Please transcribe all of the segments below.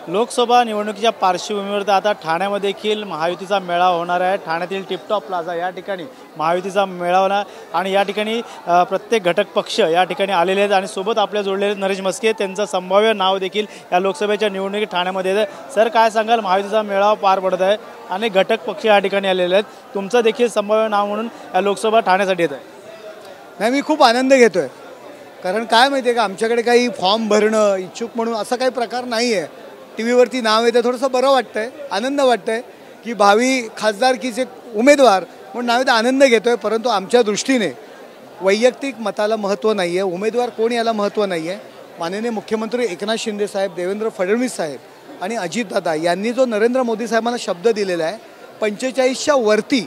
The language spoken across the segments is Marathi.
लोकसभा निवडणुकीच्या पार्श्वभूमीवर आता ठाण्यामध्ये देखील महायुतीचा मेळावा होणार आहे। ठाण्यातील टिपटॉप प्लाझा या ठिकाणी महायुतीचा मेळावा आणि या ठिकाणी प्रत्येक घटक पक्ष या ठिकाणी आलेले आहेत आणि सोबत आपल्या जोडलेले नरेश मस्के त्यांचं संभाव्य नाव देखील या लोकसभेच्या निवडणुकीत ठाण्यामध्ये आहे। सर काय सांगाल, महायुतीचा मेळावा पार पडत आहे आणि घटक पक्ष या ठिकाणी आलेले आहेत, तुमचं देखील संभाव्य नाव म्हणून या लोकसभा ठाण्यासाठी येत आहे? नाही, मी खूप आनंद घेतोय, कारण काय माहिती आहे का, आमच्याकडे काही फॉर्म भरणं इच्छुक म्हणून असा काही प्रकार नाही आहे। टी व्हीवरती नाव येतं, थोडंसं बरं वाटतंय, आनंद वाटतंय की भावी खासदारकीचे उमेदवार म्हणून नाव येतं, आनंद घेतोय। परंतु आमच्या दृष्टीने वैयक्तिक मताला महत्त्व नाही आहे, उमेदवार कोण याला महत्त्व नाही आहे। माननीय मुख्यमंत्री एकनाथ शिंदे साहेब, देवेंद्र फडणवीस साहेब आणि अजितदादा यांनी जो नरेंद्र मोदी साहेबांना शब्द दिलेला आहे 45च्या वरती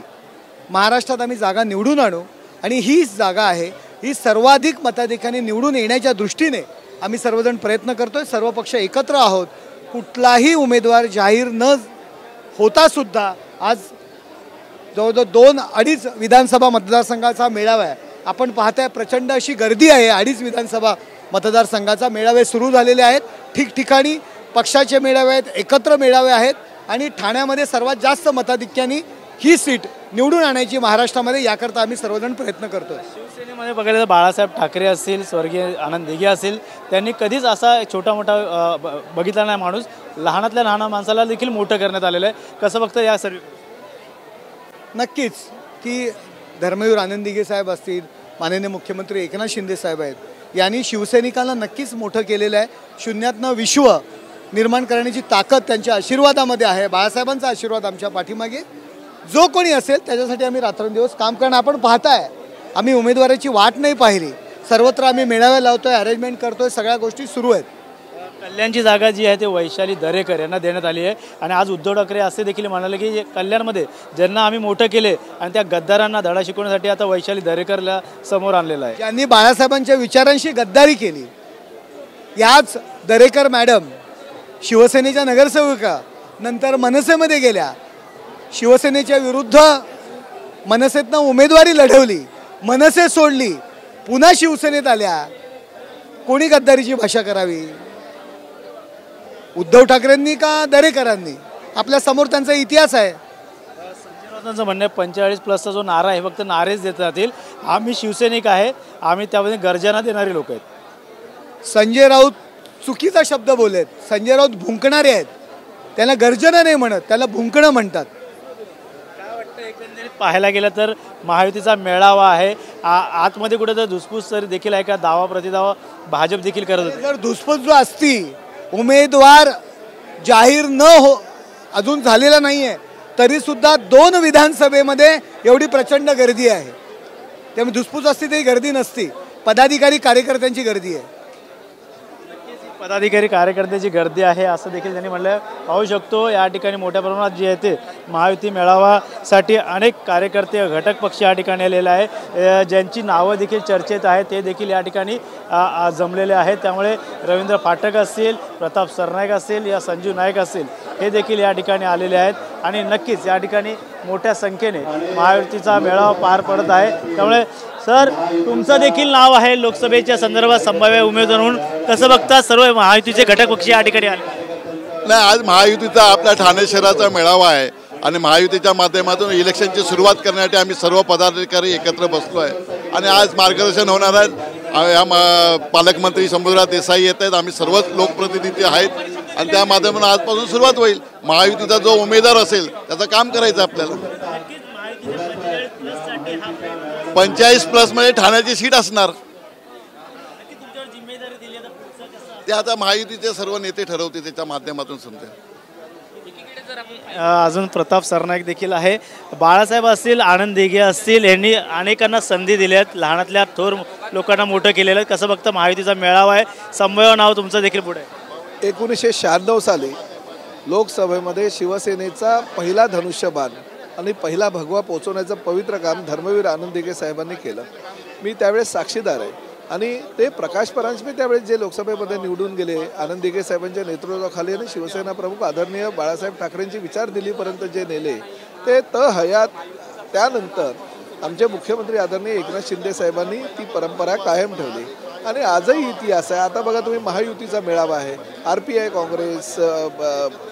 महाराष्ट्रात आम्ही जागा निवडून आणू आणि ही जागा आहे, ही सर्वाधिक मताधिक्याने निवडून येण्याच्या दृष्टीने आम्ही सर्वजण प्रयत्न करतोय। सर्व पक्ष एकत्र आहोत। कुठलाही उमेदवार जाहीर न होता सुद्धा आज जवळजवळ 2-2.5 विधानसभा मतदारसंघाचा मेळावा आहे। आपण पाहताय प्रचंड अशी गर्दी आहे। 2.5 विधानसभा मतदारसंघाचा मेळावे सुरू झालेले आहेत, ठिकठिकाणी पक्षाचे मेळावे आहेत, एकत्र मेळावे आहेत आणि ठाण्यामध्ये सर्वात जास्त मताधिक्याने ही सीट निवडून आणायची महाराष्ट्रामध्ये, याकरता आम्ही सर्वजण प्रयत्न करतोय। शिवसेनेमध्ये बघायला तर बाळासाहेब ठाकरे असतील, स्वर्गीय आनंद दिघे असतील, त्यांनी कधीच असा छोटा मोठा बघितला नाही माणूस। लहानातल्या लहान माणसाला देखील मोठं करण्यात आलेलं आहे, कसं बघतं या सर्व? नक्कीच की धर्मवीर आनंद दिघे साहेब असतील, माननीय मुख्यमंत्री एकनाथ शिंदे साहेब आहेत, यांनी शिवसैनिकांना नक्कीच मोठं केलेलं आहे। शून्यातनं विश्व निर्माण करण्याची ताकद त्यांच्या आशीर्वादामध्ये आहे। बाळासाहेबांचा आशीर्वाद आमच्या पाठीमागे जो कोणी असेल त्याच्यासाठी आम्ही रात्रंदिवस काम करणार। आपण पाहताय आम्ही उमेदवाराची वाट नाही पाहिली, सर्वत्र आम्ही मेळावे लावतोय, अरेंजमेंट करतोय, सगळ्या गोष्टी सुरू आहेत। कल्याणची जागा जी आहे ते वैशाली दरेकर यांना देण्यात आली आहे आणि आज उद्धव ठाकरे असे देखील म्हणाले की कल्याणमध्ये ज्यांना आम्ही मोठं केले आणि त्या गद्दारांना धडा शिकवण्यासाठी आता वैशाली दरेकरला समोर आणलेलं आहे। ज्यांनी बाळासाहेबांच्या विचारांशी गद्दारी केली, याच दरेकर मॅडम शिवसेनेच्या नगरसेविका नंतर मनसेमध्ये गेल्या, शिवसेनेच्या विरुद्ध मनसेतनं उमेदवारी लढवली, मनसे सोडली, पुन्हा शिवसेनेत आल्या। कोणी गद्दारीची भाषा करावी, उद्धव ठाकरेंनी का दरेकरांनी? आपल्या समोर त्यांचा इतिहास आहे। संजय राऊतांचं म्हणणं आहे 45+चा जो नारा आहे फक्त नारेच देत राहतील, आम्ही शिवसैनिक आहे, आम्ही त्यामध्ये गर्जना देणारे लोक आहेत। संजय राऊत चुकीचा शब्द बोललेत, संजय राऊत भुंकणारे आहेत, त्यांना गर्जना नाही म्हणत, त्याला भुंकणं म्हणतात। एकंदरीत पाहायला गेलं तर महायुतीचा मेळावा आहे, आतमध्ये कुठे तर धुसफूस तर देखील आहे का, दावा प्रतिदावा भाजप देखील करत होते। जर धुसफूस जो असती, उमेदवार जाहीर न हो अजून झालेला नाही आहे तरी सुद्धा 2 विधानसभेमध्ये एवढी प्रचंड गर्दी आहे, त्यामुळे धुसफूस असती तरी गर्दी नसती, पदाधिकारी कार्यकर्त्यांची गर्दी आहे। पदाधिकारी कार्यकर्त्याची गर्दी आहे असं देखील त्यांनी म्हणलं। पाहू शकतो या ठिकाणी मोठ्या प्रमाणात जे आहे ते महायुती मेळावासाठी अनेक कार्यकर्ते घटक पक्ष या ठिकाणी आलेले आहे, ज्यांची नावं देखील चर्चेत आहेत, ते देखील या ठिकाणी जमलेले आहेत। त्यामुळे रवींद्र फाटक असतील, प्रताप सरनाईक असतील या संजीव नाईक असतील, हे देखील या ठिकाणी आलेले आहेत आणि नक्कीच या ठिकाणी मोठ्या संख्येने महायुतीचा मेळावा पार पडत आहे। त्यामुळे सर तुमचं देखील नाव आहे लोकसभेच्या संदर्भात संभाव्य उमेदवार म्हणून, कसं बघता सर्व महायुतीचे घटक पक्ष या ठिकाणी आले? नाही, आज महायुतीचा आपल्या ठाणे शहराचा मेळावा आहे आणि महायुतीच्या माध्यमातून इलेक्शनची सुरुवात करण्यासाठी आम्ही सर्व पदाधिकारी एकत्र बसलो आहे आणि आज मार्गदर्शन होणार आहेत। या पालकमंत्री शंभूराज देसाई येत आहेत, आम्ही सर्वच लोकप्रतिनिधी आहेत आणि त्या माध्यमातून आजपासून सुरुवात होईल। महायुतीचा जो उमेदवार असेल त्याचं काम करायचं आपल्याला। 45+ म्हणजे ठाण्याची सीट असणार, ते आता महायुतीचे सर्व नेते ठरवते, त्याच्या माध्यमातून समजेल। अजून प्रताप सरनाईक देखील आहे, बाळासाहेब असतील, आनंद दिघे असतील, यांनी अनेकांना संधी दिल्या आहेत, लहानातल्या थोर लोकांना मोठं केलेलं आहे। कसं बघता महायुतीचा मेळावा आहे, संभाव्य नाव तुमचं देखील पुढे आहे? 1996 साली लोकसभेमध्ये शिवसेनेचा पहिला धनुष्यबाण आणि पहिला भगवा पोचवण्याचं पवित्र काम धर्मवीर आनंद दिघे साहेबांनी केलं। मी त्यावेळेस साक्षीदार आहे आणि ते प्रकाश परांजपे त्यावेळेस जे लोकसभेमध्ये निवडून गेले, आनंद दिघे साहेबांच्या नेतृत्वाखाली आणि शिवसेना प्रमुख आदरणीय बाळासाहेब ठाकरेंची विचार दिल्लीपर्यंत जे नेले ते हयात। त्यानंतर आमचे मुख्यमंत्री आदरणीय एकनाथ शिंदे साहेबांनी ती परंपरा कायम ठेवली आणि आजही इतिहास आहे. आता बघा तुम्ही, महायुतीचा मेळावा आहे, RPI काँग्रेस,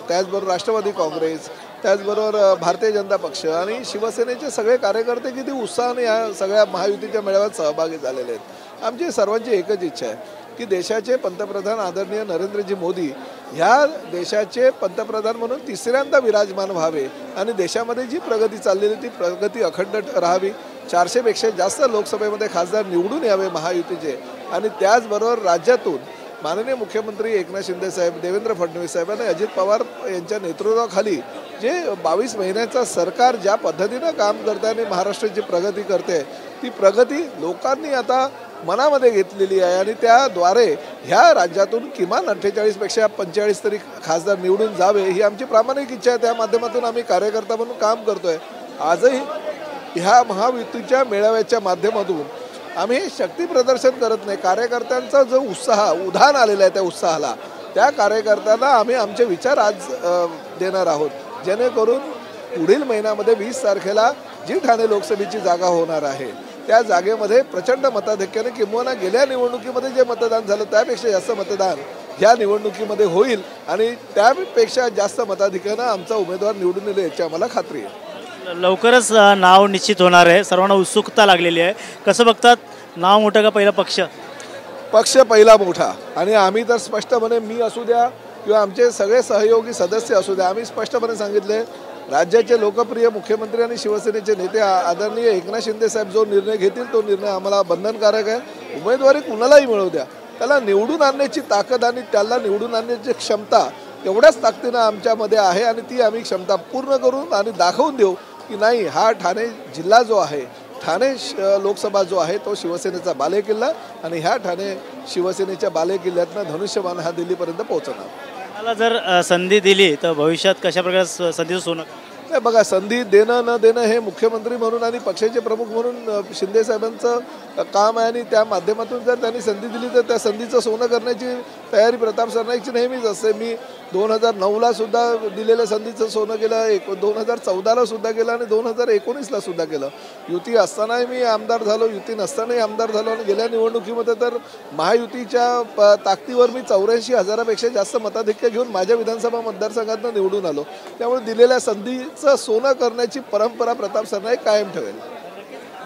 त्याचबरोबर राष्ट्रवादी काँग्रेस, त्याचबरोबर भारतीय जनता पक्ष आणि शिवसेनेचे सगळे कार्यकर्ते किती उत्साहाने या सगळ्या महायुतीच्या मेळाव्यात सहभागी झालेले आहेत. आमची सर्वांची एकच इच्छा आहे की देशाचे पंतप्रधान आदरणीय नरेंद्रजी मोदी ह्या देशाचे पंतप्रधान म्हणून तिसऱ्यांदा विराजमान व्हावे आणि देशामध्ये जी प्रगती चाललेली ती प्रगती अखंड राहावी. 400पेक्षा जास्त लोकसभेमध्ये खासदार निवडून यावे महायुतीचे आणि त्याचबरोबर राज्यातून माननीय मुख्यमंत्री एकनाथ शिंदे साहेब, देवेंद्र फडणवीस साहेब आणि अजित पवार यांच्या नेतृत्वाखाली जे 22 महिन्याचं सरकार ज्या पद्धतीनं काम करते आणि महाराष्ट्राची प्रगती करते ती प्रगती लोकांनी आता मनामध्ये घेतलेली आहे आणि त्याद्वारे ह्या राज्यातून किमान 48पेक्षा 45 तरी खासदार निवडून जावे ही आमची प्रामाणिक इच्छा आहे. त्या माध्यमातून आम्ही कार्यकर्ता म्हणून काम करतोय. आजही ह्या महायुतीच्या मेळाव्याच्या माध्यमातून आम्ही शक्ती प्रदर्शन करत नाही. कार्यकर्त्यांचा जो उत्साह उधाण आलेला आहे त्या उत्साहाला त्या कार्यकर्त्यांना आम्ही आमचे विचार आज देणार आहोत, जेणेकरून पुढील महिन्यामध्ये 20 तारखेला जी ठाणे लोकसभेची जागा होणार आहे त्या जागेमध्ये प्रचंड मताधिक्याने किंवा गेल्या निवडणुकीमध्ये जे मतदान झालं त्यापेक्षा जास्त मतदान ह्या निवडणुकीमध्ये होईल आणि त्यापेक्षा जास्त मताधिक्यानं आमचा उमेदवार निवडून येईल याची आम्हाला खात्री आहे. लवकरच नाव निश्चित होणार आहे, सर्वांना उत्सुकता लागलेली आहे. कसं बघतात, नाव मोठं का पहिला पक्ष? पक्ष पहिला मोठा आणि आम्ही तर स्पष्टपणे, मी असू द्या किंवा आमचे सगळे सहयोगी सदस्य असू द्या, आम्ही स्पष्टपणे सांगितले राज्याचे लोकप्रिय मुख्यमंत्री आणि शिवसेनेचे नेते आदरणीय एकनाथ शिंदे साहेब जो निर्णय घेतील तो निर्णय आम्हाला बंधनकारक आहे. उमेदवारी कुणालाही मिळवू द्या, त्याला निवडून आणण्याची ताकद आणि त्याला निवडून आणण्याची क्षमता एवढ्याच ताकदीनं आमच्यामध्ये आहे आणि ती आम्ही क्षमता पूर्ण करून आणि दाखवून देऊ की नाही, हा ठाणे जिल्हा जो आहे, ठाणे लोकसभा जो आहे तो शिवसेनेचा बालेकिल्ला आणि ह्या ठाणे शिवसेनेच्या बालेकिल्ल्यातनं धनुष्यबाण हा दिल्लीपर्यंत पोहोचणार. मला जर संधी दिली तर भविष्यात कशा प्रकारे संधीचं सोनं? नाही बघा, संधी देणं न देणं हे मुख्यमंत्री म्हणून आणि पक्षाचे प्रमुख म्हणून शिंदे साहेबांचं काम आहे आणि त्या माध्यमातून जर त्यांनी संधी दिली तर त्या संधीचं सोनं करण्याची तयारी प्रताप सरनाईकची नेहमीच असते. मी 2009ला सुद्धा दिलेल्या संधीचं सोनं केलं, 2014ला सुद्धा केलं आणि 2019ला सुद्धा केलं. युती असतानाही मी आमदार झालो, युती नसतानाही आमदार झालो आणि गेल्या निवडणुकीमध्ये तर महायुतीच्या ताकदीवर मी 84,000पेक्षा जास्त मताधिक्य घेऊन माझ्या विधानसभा मतदारसंघातून निवडून आलो. त्यामुळे दिलेल्या संधीचं सोनं करण्याची परंपरा प्रताप सरनाईक कायम ठेवेल.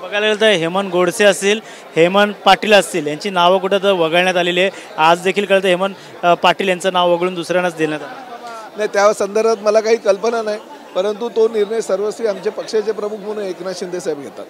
बघायला गेलं तर हेमंत गोडसे असतील, हेमंत पाटील असतील, यांची नावं कुठं तर वगळण्यात आलेली आहे. आज देखील कळतं हेमंत पाटील यांचं नाव वगळून दुसऱ्यांनाच देण्यात आलं. नाही, त्या संदर्भात मला काही कल्पना नाही, परंतु तो निर्णय सर्वस्वी आमचे पक्षाचे प्रमुख म्हणून एकनाथ शिंदे साहेब घेतात.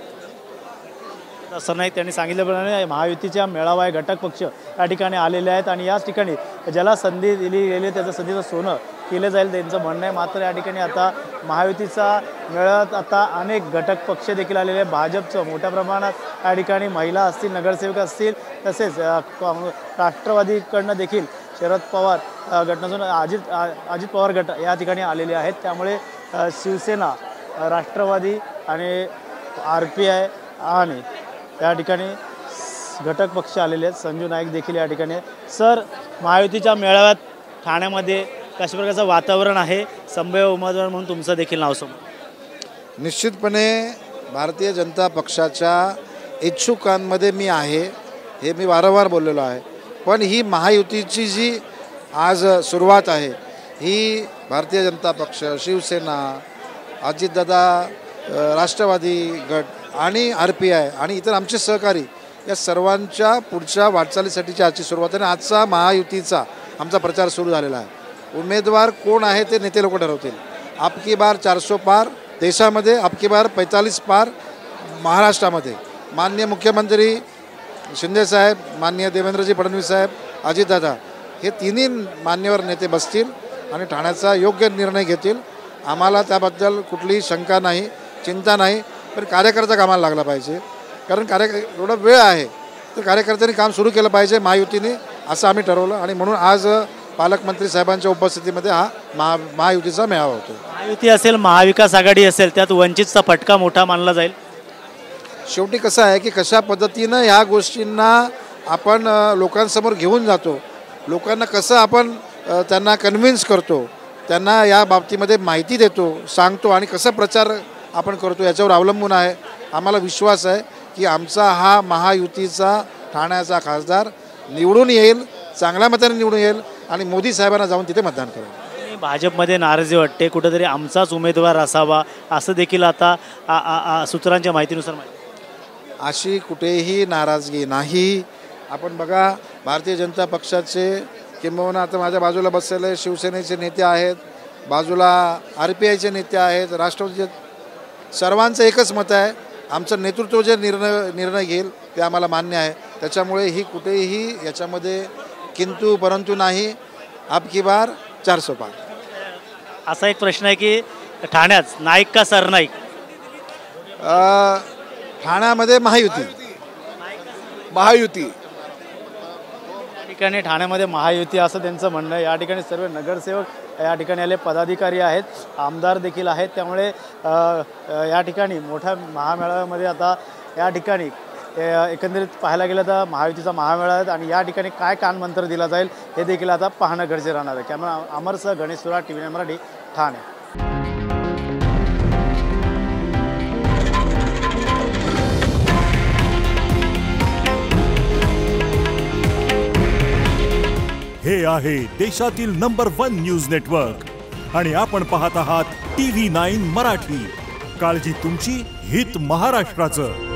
असं नाही, त्यांनी सांगितल्याप्रमाणे महायुतीच्या मेळावा आहे, घटक पक्ष या ठिकाणी आलेले आहेत आणि याच ठिकाणी ज्याला संधी दिली गेली त्याचं संधीचं सोनं केलं जाईल त्यांचं म्हणणं आहे. मात्र या ठिकाणी आता महायुतीचा मेळाव्यात आता अनेक घटक पक्ष देखील आलेले आहे. भाजपचं मोठ्या प्रमाणात या ठिकाणी महिला असतील, नगरसेवक असतील, तसेच राष्ट्रवादीकडनं देखील शरद पवार गटातून अजित पवार गट या ठिकाणी आलेले आहेत. त्यामुळे शिवसेना, राष्ट्रवादी आणि RPI आणि या ठिकाणी घटक पक्ष आलेले आहेत. संजू नाईक देखील या ठिकाणी. सर, महायुतीच्या मेळाव्यात ठाण्यामध्ये कशा प्रकारचं वातावरण आहे? संभाव्य उमेदवार म्हणून तुमचं देखील नाव समोर. निश्चितपणे भारतीय जनता पक्षाच्या इच्छुकांमध्ये मी आहे, हे मी वारंवार बोललेलो आहे. पण ही महायुतीची जी आज सुरुवात आहे ही भारतीय जनता पक्ष, शिवसेना, अजितदादा, राष्ट्रवादी गट आणि RPI आणि इतर आमचे सहकारी या सर्वांच्या पुढच्या वाटचालीसाठीची आजची सुरुवात आहे. आजचा महायुतीचा आमचा प्रचार सुरू झालेला आहे. उमेदवार कोण आहे ते नेते लोक ठरवतील. अबकी बार 400 पार देशामध्ये, अबकी बार 45 पार महाराष्ट्रामध्ये. माननीय मुख्यमंत्री शिंदेसाहेब, माननीय देवेंद्रजी फडणवीस साहेब, अजितदादा हे तिन्ही मान्यवर नेते बसतील आणि ठाण्याचा योग्य निर्णय घेतील. आम्हाला त्याबद्दल कुठलीही शंका नाही, चिंता नाही. पण कार्यकर्ता कामाला लागला पाहिजे, कारण एवढा वेळ आहे तर कार्यकर्त्यांनी काम सुरू केलं पाहिजे महायुतीने, असं आम्ही ठरवलं आणि म्हणून आज पालकमंत्री साहेबांच्या उपस्थितीमध्ये हा महायुतीचा मेळावा होतो. महायुती असेल, महाविकास आघाडी असेल, त्यात वंचितचा फटका मोठा मानला जाईल. शेवटी कसं आहे की कशा पद्धतीनं ह्या गोष्टींना आपण लोकांसमोर घेऊन जातो, लोकांना कसं आपण त्यांना कन्व्हिन्स करतो, त्यांना या बाबतीमध्ये माहिती देतो, सांगतो आणि कसा प्रचार आपण करतो याच्यावर अवलंबून आहे. आम्हाला विश्वास आहे की आमचा हा महायुतीचा ठाण्याचा खासदार निवडून येईल, चांगल्या मताने निवडून येईल आणि मोदी साहेबांना जाऊन तिथे मतदान करेल. भाजपमध्ये नाराजी वाटते, कुठेतरी आमचाच उमेदवार असावा असं देखील आता सूत्रांच्या माहितीनुसार अशी कुठेही नाराजगी नाही. आपण बघा, भारतीय जनता पक्षाचे किंबहुना आता माझ्या बाजूला बसलेले शिवसेनेचे नेते आहेत, बाजूला RPIचे नेते आहेत, राष्ट्रवादीचे, सर्वांचं एकच मत आहे, आमचं नेतृत्व जे निर्णय घेईल ते आम्हाला मान्य आहे. त्याच्यामुळे ही कुठेही याच्यामध्ये किंतु परंतु नाही. अब की बार 400 पार. असा एक प्रश्न आहे की ठाण्यात नाईक का सरनाईक? ठाण्यामध्ये महायुती. या ठिकाणी ठाण्यामध्ये महायुती असं त्यांचं म्हणणं आहे. या ठिकाणी सर्व नगरसेवक या ठिकाणी आले, पदाधिकारी आहेत, आमदार देखील आहेत. त्यामुळे या ठिकाणी मोठ्या महामेळाव्यामध्ये आता या ठिकाणी एकंदरीत पाहायला गेलं तर महायुतीचा महामेळावा आहे आणि या ठिकाणी काय कानमंत्र दिला जाईल हे देखील आता पाहणं गरजेचं राहणार आहे. कॅमेरा अमरसह गणेश सुरा, TV9 मराठी, ठाणे. हे आहे देशातील नंबर 1 न्यूज नेटवर्क आणि आपण पाहत आहात TV9 मराठी. काळजी तुमची, हित महाराष्ट्राचं.